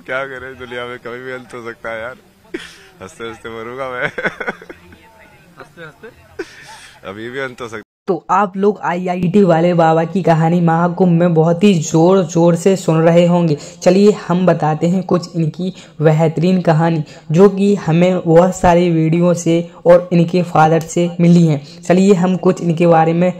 क्या करे, दुनिया में कभी भी अंत हो सकता है यार। हंसते हंसते मरूंगा मैं। हंसते हंसते अभी भी अंत हो सकता तो आप लोग आईआईटी वाले बाबा की कहानी महाकुंभ में बहुत ही जोर जोर से सुन रहे होंगे। चलिए हम बताते हैं कुछ इनकी बेहतरीन कहानी जो कि हमें बहुत सारी वीडियो से और इनके फादर से मिली हैं। चलिए हम कुछ इनके बारे में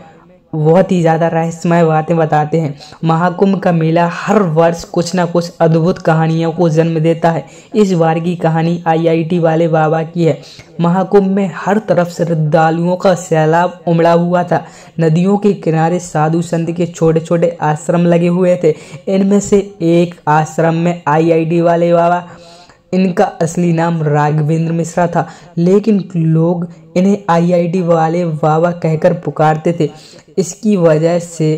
बहुत ही ज़्यादा रहस्यमय बातें बताते हैं। महाकुंभ का मेला हर वर्ष कुछ ना कुछ अद्भुत कहानियों को जन्म देता है। इस बार की कहानी आईआईटी वाले बाबा की है। महाकुंभ में हर तरफ श्रद्धालुओं का सैलाब उमड़ा हुआ था। नदियों के किनारे साधु संत के छोटे छोटे आश्रम लगे हुए थे। इनमें से एक आश्रम में आईआईटी वाले बाबा, इनका असली नाम राघवेंद्र मिश्रा था, लेकिन लोग इन्हें आईआईटी वाले बाबा कहकर पुकारते थे। इसकी वजह से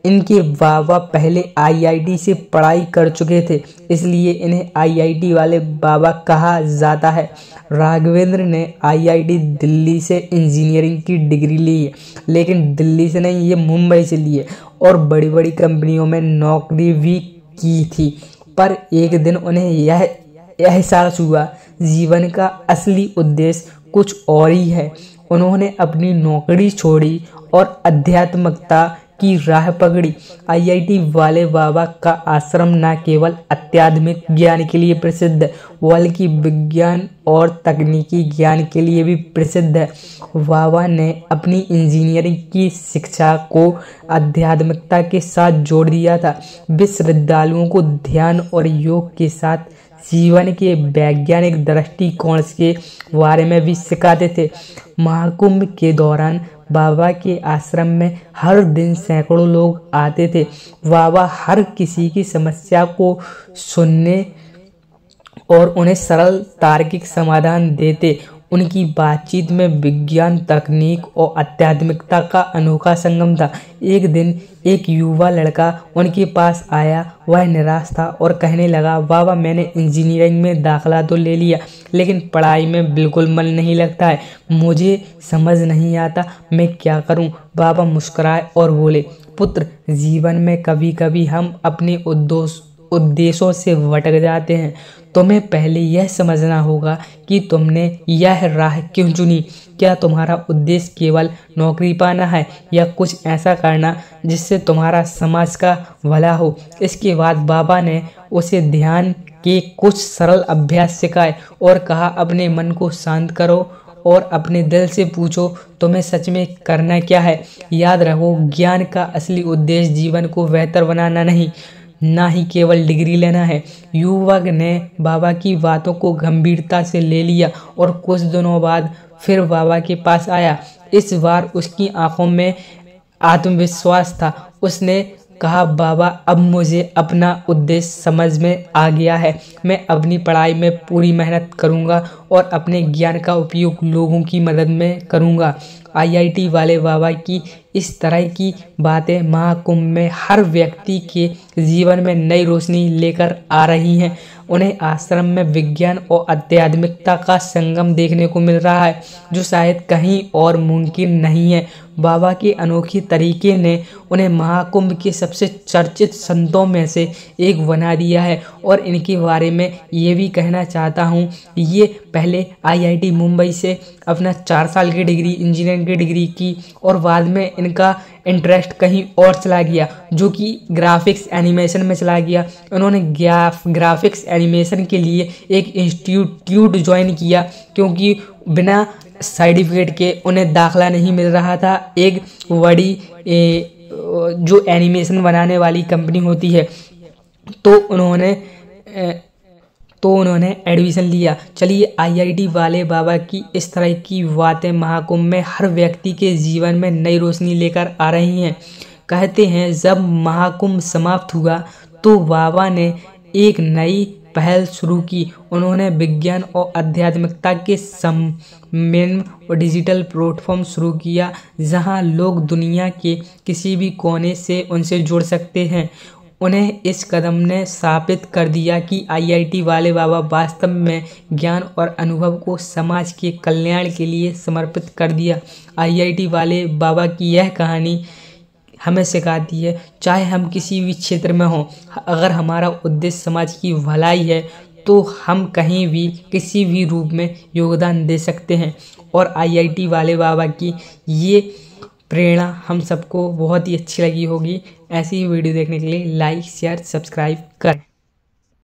इनके बाबा पहले आईआईटी से पढ़ाई कर चुके थे, इसलिए इन्हें आईआईटी वाले बाबा कहा जाता है। राघवेंद्र ने आईआईटी दिल्ली से इंजीनियरिंग की डिग्री ली है, लेकिन दिल्ली से नहीं, ये मुंबई से ली है और बड़ी बड़ी कंपनियों में नौकरी भी की थी। पर एक दिन उन्हें यह एहसास हुआ जीवन का असली उद्देश्य कुछ और ही है। उन्होंने अपनी नौकरी छोड़ी और आध्यात्मिकता की राह पकड़ी। आईआईटी वाले बाबा का आश्रम न केवल आध्यात्मिक ज्ञान के लिए प्रसिद्ध है, बल्कि विज्ञान और तकनीकी ज्ञान के लिए भी प्रसिद्ध है। बाबा ने अपनी इंजीनियरिंग की शिक्षा को आध्यात्मिकता के साथ जोड़ दिया था। वे श्रद्धालुओं को ध्यान और योग के साथ जीवन के वैज्ञानिक दृष्टिकोण के बारे में भी सिखाते थे। महाकुंभ के दौरान बाबा के आश्रम में हर दिन सैकड़ों लोग आते थे। बाबा हर किसी की समस्या को सुनने और उन्हें सरल तार्किक समाधान देते। उनकी बातचीत में विज्ञान, तकनीक और आध्यात्मिकता का अनोखा संगम था। एक दिन एक युवा लड़का उनके पास आया। वह निराश था और कहने लगा, बाबा मैंने इंजीनियरिंग में दाखिला तो ले लिया, लेकिन पढ़ाई में बिल्कुल मन नहीं लगता है। मुझे समझ नहीं आता मैं क्या करूं। बाबा मुस्कुराए और बोले, पुत्र, जीवन में कभी कभी हम अपने उद्देश्यों से भटक जाते हैं। तुम्हें पहले यह समझना होगा कि तुमने यह राह क्यों चुनी। क्या तुम्हारा उद्देश्य केवल नौकरी पाना है या कुछ ऐसा करना जिससे तुम्हारा समाज का भला हो। इसके बाद बाबा ने उसे ध्यान के कुछ सरल अभ्यास सिखाए और कहा, अपने मन को शांत करो और अपने दिल से पूछो, तुम्हें सच में करना क्या है। याद रखो, ज्ञान का असली उद्देश्य जीवन को बेहतर बनाना नहीं, ना ही केवल डिग्री लेना है। युवक ने बाबा की बातों को गंभीरता से ले लिया और कुछ दिनों बाद फिर बाबा के पास आया। इस बार उसकी आंखों में आत्मविश्वास था। उसने कहा, बाबा अब मुझे अपना उद्देश्य समझ में आ गया है। मैं अपनी पढ़ाई में पूरी मेहनत करूंगा और अपने ज्ञान का उपयोग लोगों की मदद में करूंगा। आईआईटी वाले बाबा की इस तरह की बातें महाकुंभ में हर व्यक्ति के जीवन में नई रोशनी लेकर आ रही हैं। उन्हें आश्रम में विज्ञान और आध्यात्मिकता का संगम देखने को मिल रहा है, जो शायद कहीं और मुमकिन नहीं है। बाबा के अनोखे तरीके ने उन्हें महाकुंभ के सबसे चर्चित संतों में से एक बना दिया है। और इनके बारे में ये भी कहना चाहता हूँ, ये पहले आईआईटी मुंबई से अपना 4 साल की डिग्री, इंजीनियरिंग की डिग्री की और बाद में इनका इंटरेस्ट कहीं और चला गया, जो कि ग्राफिक्स एनिमेशन में चला गया। उन्होंने ग्राफिक्स एनिमेशन के लिए एक इंस्टीट्यूट ज्वाइन किया, क्योंकि बिना सर्टिफिकेट के उन्हें दाखला नहीं मिल रहा था। एक बड़ी जो एनिमेशन बनाने वाली कंपनी होती है, तो उन्होंने एडमिशन लिया। चलिए, आईआईटी वाले बाबा की इस तरह की बातें महाकुंभ में हर व्यक्ति के जीवन में नई रोशनी लेकर आ रही हैं। कहते हैं, जब महाकुंभ समाप्त हुआ तो बाबा ने एक नई पहल शुरू की। उन्होंने विज्ञान और आध्यात्मिकता के सम्मेलन और डिजिटल प्लेटफॉर्म शुरू किया, जहां लोग दुनिया के किसी भी कोने से उनसे जुड़ सकते हैं। उन्हें इस कदम ने साबित कर दिया कि आईआईटी वाले बाबा वास्तव में ज्ञान और अनुभव को समाज के कल्याण के लिए समर्पित कर दिया। आईआईटी वाले बाबा की यह कहानी हमें सिखाती है, चाहे हम किसी भी क्षेत्र में हों, अगर हमारा उद्देश्य समाज की भलाई है तो हम कहीं भी किसी भी रूप में योगदान दे सकते हैं। और IIT वाले बाबा की ये प्रेरणा हम सबको बहुत ही अच्छी लगी होगी। ऐसी ही वीडियो देखने के लिए लाइक शेयर सब्सक्राइब करें।